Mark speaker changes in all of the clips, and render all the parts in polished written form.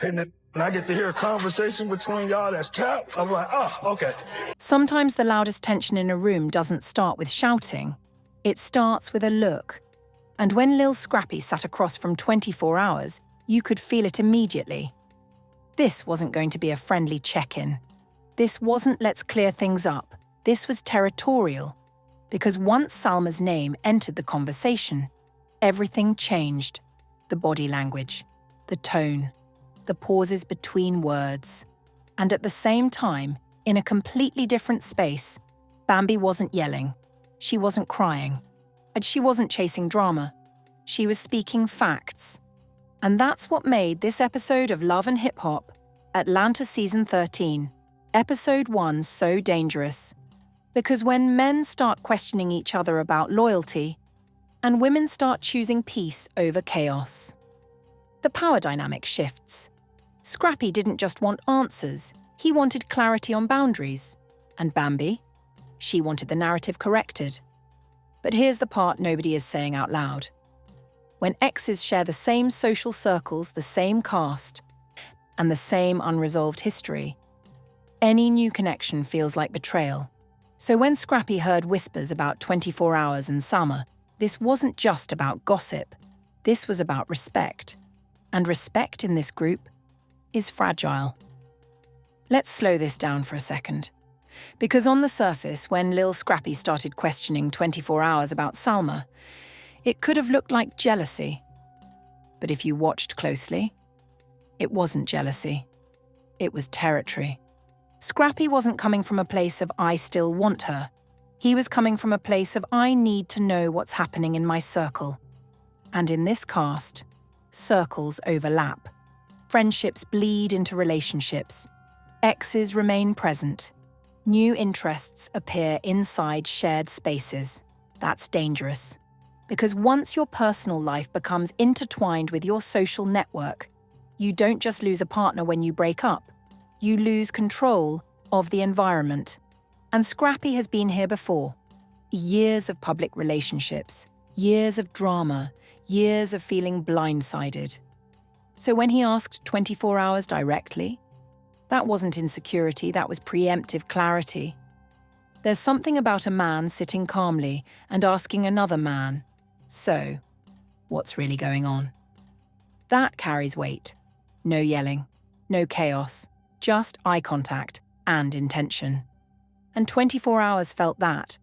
Speaker 1: And then when I get to hear a conversation between y'all that's cap, I'm like, oh, okay.
Speaker 2: Sometimes the loudest tension in a room doesn't start with shouting. It starts with a look. And when Lil Scrappy sat across from 24 hours, you could feel it immediately. This wasn't going to be a friendly check-in. This wasn't let's clear things up. This was territorial. Because once Salma's name entered the conversation, everything changed. The body language, the tone, the pauses between words. And at the same time, in a completely different space, Bambi wasn't yelling. She wasn't crying. And she wasn't chasing drama. She was speaking facts. And that's what made this episode of Love and Hip Hop, Atlanta Season 13, Episode 1 so dangerous. Because when men start questioning each other about loyalty, and women start choosing peace over chaos, the power dynamic shifts. Scrappy didn't just want answers, he wanted clarity on boundaries. And Bambi? She wanted the narrative corrected. But here's the part nobody is saying out loud. When exes share the same social circles, the same caste, and the same unresolved history, any new connection feels like betrayal. So when Scrappy heard whispers about 24 hours and Salma, this wasn't just about gossip. This was about respect. And respect in this group is fragile. Let's slow this down for a second. Because on the surface, when Lil Scrappy started questioning 24 hours about Salma, it could have looked like jealousy. But if you watched closely, it wasn't jealousy. It was territory. Scrappy wasn't coming from a place of I still want her. He was coming from a place of I need to know what's happening in my circle. And in this cast, circles overlap. Friendships bleed into relationships. Exes remain present. New interests appear inside shared spaces. That's dangerous. Because once your personal life becomes intertwined with your social network, you don't just lose a partner when you break up. You lose control of the environment. And Scrappy has been here before. Years of public relationships, years of drama, years of feeling blindsided. So when he asked 24 hours directly, that wasn't insecurity, that was preemptive clarity. There's something about a man sitting calmly and asking another man, so, what's really going on? That carries weight. No yelling, no chaos, just eye contact and intention. And 24 hours felt that.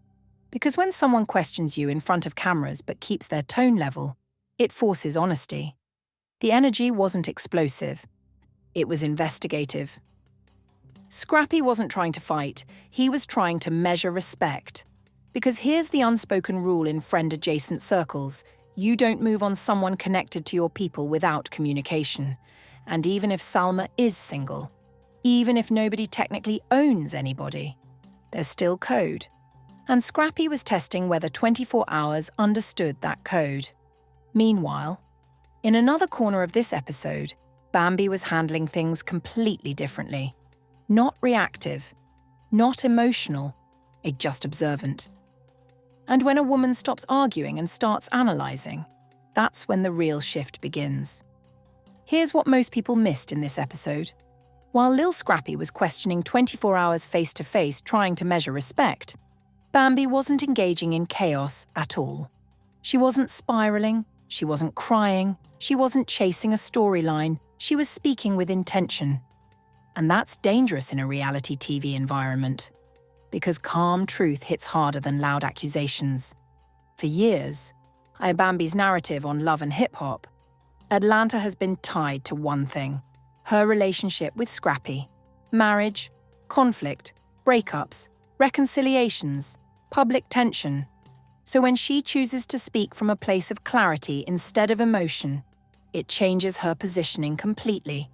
Speaker 2: Because when someone questions you in front of cameras but keeps their tone level, it forces honesty. The energy wasn't explosive. It was investigative. Scrappy wasn't trying to fight, he was trying to measure respect. Because here's the unspoken rule in friend-adjacent circles. You don't move on someone connected to your people without communication. And even if Salma is single, even if nobody technically owns anybody, there's still code. And Scrappy was testing whether 24 hours understood that code. Meanwhile, in another corner of this episode, Bambi was handling things completely differently. Not reactive, not emotional, just observant. And when a woman stops arguing and starts analysing, that's when the real shift begins. Here's what most people missed in this episode. While Lil Scrappy was questioning 24 hours face-to-face trying to measure respect, Bambi wasn't engaging in chaos at all. She wasn't spiralling, she wasn't crying, she wasn't chasing a storyline, she was speaking with intention. And that's dangerous in a reality TV environment. Because calm truth hits harder than loud accusations. For years, Bambi's narrative on Love and Hip Hop, Atlanta has been tied to one thing: her relationship with Scrappy. Marriage, conflict, breakups, reconciliations, public tension. So when she chooses to speak from a place of clarity instead of emotion, it changes her positioning completely.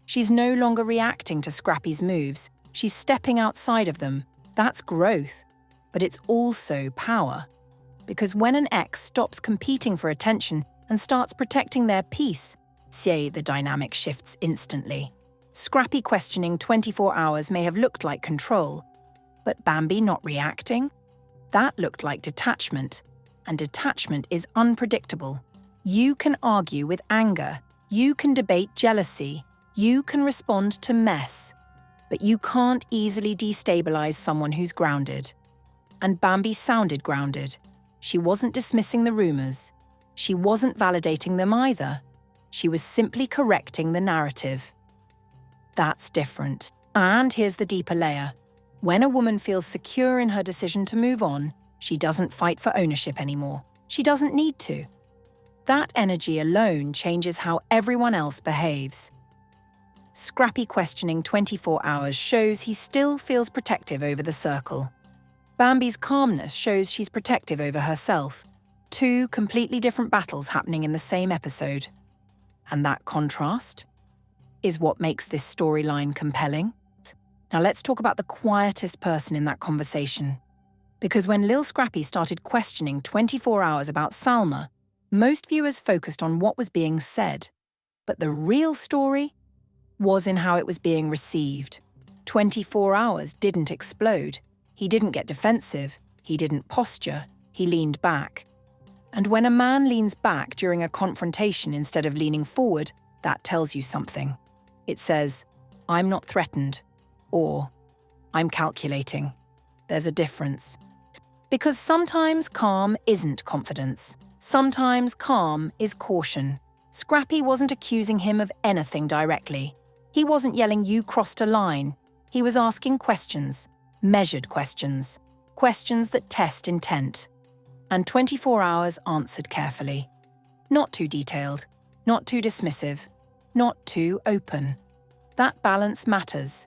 Speaker 2: She's no longer reacting to Scrappy's moves, she's stepping outside of them. That's growth, but it's also power. Because when an ex stops competing for attention and starts protecting their peace, the dynamic shifts instantly. Scrappy questioning 24 hours may have looked like control, but Bambi not reacting? That looked like detachment, and detachment is unpredictable. You can argue with anger, you can debate jealousy, You can respond to mess, but you can't easily destabilize someone who's grounded. And Bambi sounded grounded. She wasn't dismissing the rumors. She wasn't validating them either. She was simply correcting the narrative. That's different. And here's the deeper layer. When a woman feels secure in her decision to move on, she doesn't fight for ownership anymore. She doesn't need to. That energy alone changes how everyone else behaves. Scrappy questioning 24 hours shows he still feels protective over the circle. Bambi's calmness shows she's protective over herself. Two completely different battles happening in the same episode. And that contrast is what makes this storyline compelling. Now let's talk about the quietest person in that conversation. Because when Lil Scrappy started questioning 24 hours about Salma, most viewers focused on what was being said. But the real story was in how it was being received. 24 hours didn't explode. He didn't get defensive. He didn't posture. He leaned back. And when a man leans back during a confrontation instead of leaning forward, that tells you something. It says, I'm not threatened, or I'm calculating. There's a difference. Because sometimes calm isn't confidence. Sometimes calm is caution. Scrappy wasn't accusing him of anything directly. He wasn't yelling, you crossed a line. He was asking questions, measured questions, questions that test intent. And 24 hours answered carefully. Not too detailed, not too dismissive, not too open. That balance matters,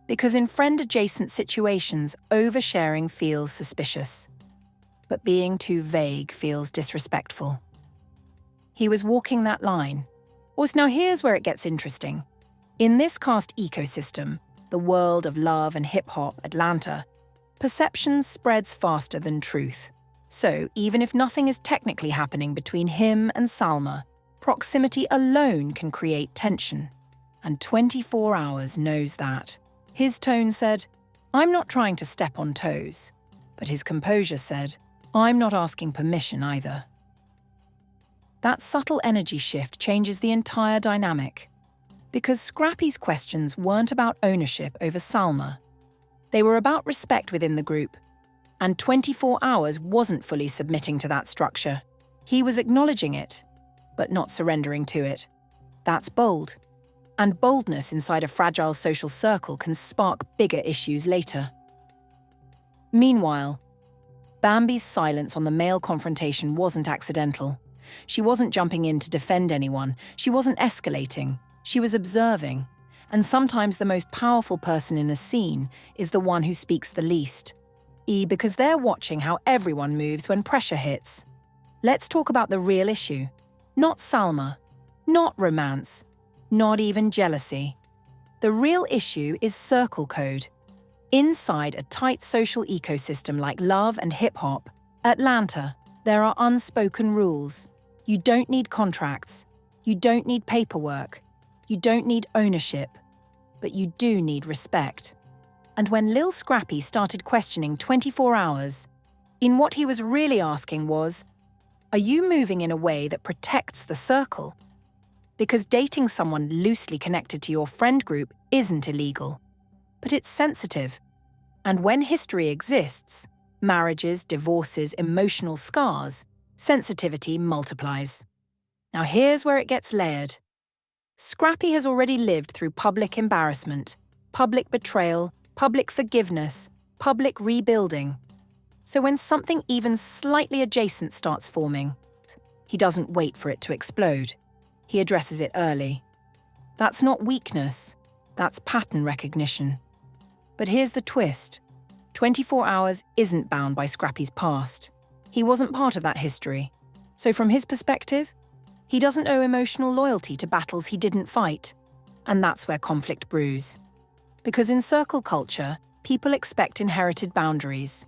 Speaker 2: because in friend-adjacent situations, oversharing feels suspicious. But being too vague feels disrespectful. He was walking that line. Also, now here's where it gets interesting. In this cast ecosystem, the world of love and hip-hop, Atlanta, perception spreads faster than truth. So, even if nothing is technically happening between him and Salma, proximity alone can create tension. And 24 hours knows that. His tone said, I'm not trying to step on toes. But his composure said, I'm not asking permission either. That subtle energy shift changes the entire dynamic. Because Scrappy's questions weren't about ownership over Salma. They were about respect within the group. And 24 hours wasn't fully submitting to that structure. He was acknowledging it, but not surrendering to it. That's bold. And boldness inside a fragile social circle can spark bigger issues later. Meanwhile, Bambi's silence on the male confrontation wasn't accidental. She wasn't jumping in to defend anyone. She wasn't escalating. She was observing. And sometimes the most powerful person in a scene is the one who speaks the least. Because they're watching how everyone moves when pressure hits. Let's talk about the real issue. Not Salma. Not romance. Not even jealousy. The real issue is circle code. Inside a tight social ecosystem like love and hip-hop, Atlanta, there are unspoken rules. You don't need contracts. You don't need paperwork. You don't need ownership. But you do need respect. And when Lil Scrappy started questioning 24 hours, in what he was really asking was, are you moving in a way that protects the circle? Because dating someone loosely connected to your friend group isn't illegal, but it's sensitive. And when history exists, marriages, divorces, emotional scars, sensitivity multiplies. Now here's where it gets layered. Scrappy has already lived through public embarrassment, public betrayal, public forgiveness, public rebuilding. So when something even slightly adjacent starts forming, he doesn't wait for it to explode. He addresses it early. That's not weakness, that's pattern recognition. But here's the twist. 24 hours isn't bound by Scrappy's past. He wasn't part of that history. So from his perspective, he doesn't owe emotional loyalty to battles he didn't fight. And that's where conflict brews. Because in circle culture, people expect inherited boundaries.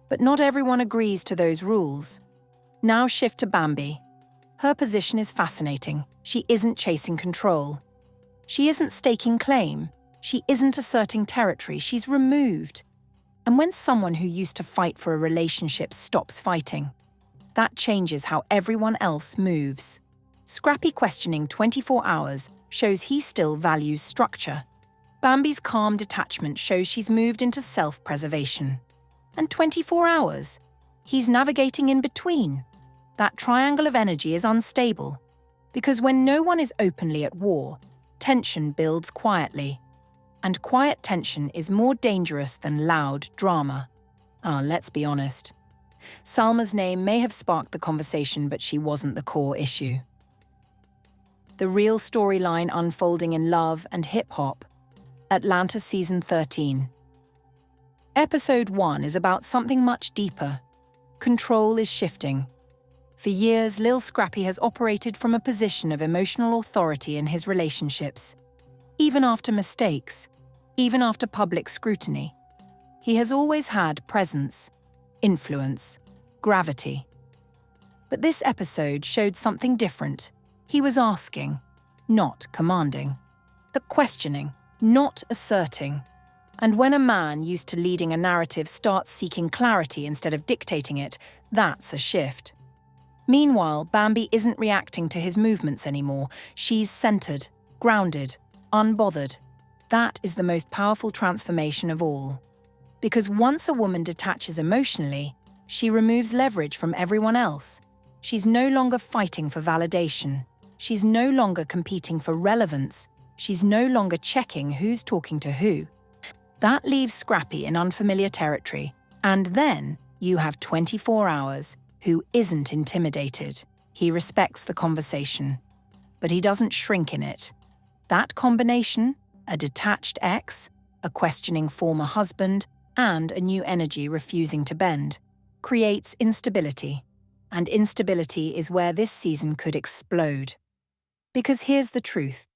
Speaker 2: But not everyone agrees to those rules. Now shift to Bambi. Her position is fascinating. She isn't chasing control. She isn't staking claim. She isn't asserting territory. She's removed. And when someone who used to fight for a relationship stops fighting, that changes how everyone else moves. Scrappy questioning 24 hours shows he still values structure. Bambi's calm detachment shows she's moved into self-preservation. And 24 hours, he's navigating in between. That triangle of energy is unstable, because when no one is openly at war, tension builds quietly. And quiet tension is more dangerous than loud drama. Let's be honest. Salma's name may have sparked the conversation, but she wasn't the core issue. The real storyline unfolding in love and hip-hop. Atlanta Season 13. Episode 1 is about something much deeper. Control is shifting. For years, Lil Scrappy has operated from a position of emotional authority in his relationships. Even after mistakes, even after public scrutiny, he has always had presence, influence, gravity. But this episode showed something different. He was asking, not commanding. The questioning, not asserting. And when a man used to leading a narrative starts seeking clarity instead of dictating it, that's a shift. Meanwhile, Bambi isn't reacting to his movements anymore. She's centered, grounded, unbothered. That is the most powerful transformation of all. Because once a woman detaches emotionally, she removes leverage from everyone else. She's no longer fighting for validation. She's no longer competing for relevance. She's no longer checking who's talking to who. That leaves Scrappy in unfamiliar territory. And then you have 24 hours, who isn't intimidated. He respects the conversation, but he doesn't shrink in it. That combination, a detached ex, a questioning former husband, and a new energy refusing to bend, creates instability. And instability is where this season could explode. Because here's the truth.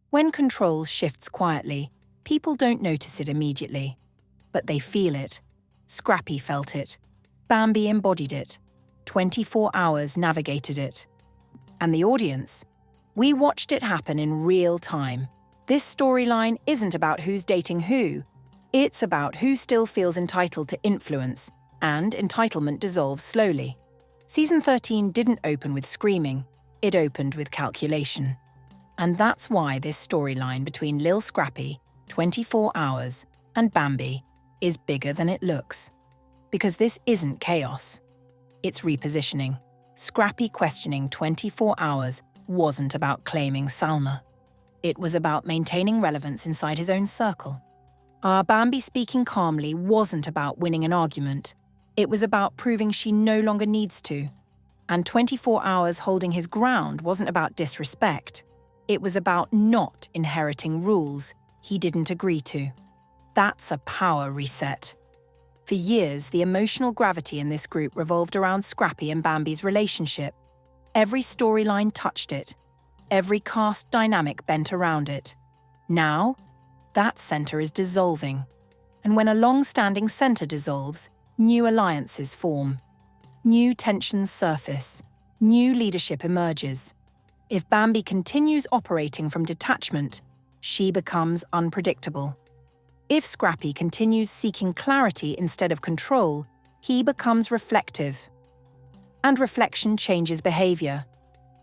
Speaker 2: When control shifts quietly, people don't notice it immediately. But they feel it. Scrappy felt it. Bambi embodied it. 24 hours navigated it. And the audience? We watched it happen in real time. This storyline isn't about who's dating who. It's about who still feels entitled to influence, and entitlement dissolves slowly. Season 13 didn't open with screaming. It opened with calculation. And that's why this storyline between Lil Scrappy, 24 hours, and Bambi is bigger than it looks. Because this isn't chaos. It's repositioning. Scrappy questioning 24 hours wasn't about claiming Salma. It was about maintaining relevance inside his own circle. Bambi speaking calmly wasn't about winning an argument. It was about proving she no longer needs to. And 24 hours holding his ground wasn't about disrespect. It was about not inheriting rules he didn't agree to. That's a power reset. For years, the emotional gravity in this group revolved around Scrappy and Bambi's relationship. Every storyline touched it. Every cast dynamic bent around it. Now, that center is dissolving. And when a long-standing center dissolves, new alliances form. New tensions surface. New leadership emerges. If Bambi continues operating from detachment, she becomes unpredictable. If Scrappy continues seeking clarity instead of control, he becomes reflective. And reflection changes behavior.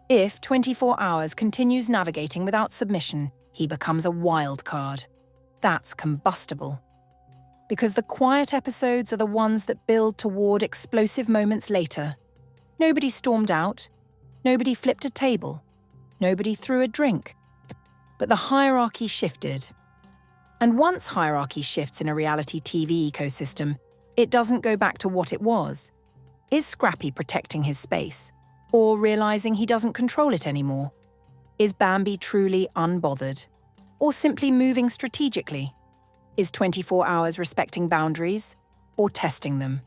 Speaker 2: If 24 hours continues navigating without submission, he becomes a wild card. That's combustible. Because the quiet episodes are the ones that build toward explosive moments later. Nobody stormed out. Nobody flipped a table. Nobody threw a drink. But the hierarchy shifted. And once hierarchy shifts in a reality TV ecosystem, it doesn't go back to what it was. Is Scrappy protecting his space? Or realizing he doesn't control it anymore? Is Bambi truly unbothered? Or simply moving strategically? Is 24 hours respecting boundaries? Or testing them?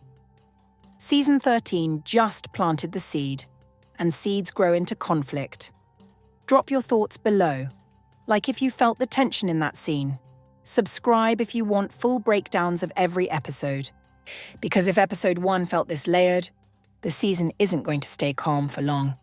Speaker 2: Season 13 just planted the seed, and seeds grow into conflict. Drop your thoughts below, like if you felt the tension in that scene. Subscribe if you want full breakdowns of every episode. Because if episode 1 felt this layered, the season isn't going to stay calm for long.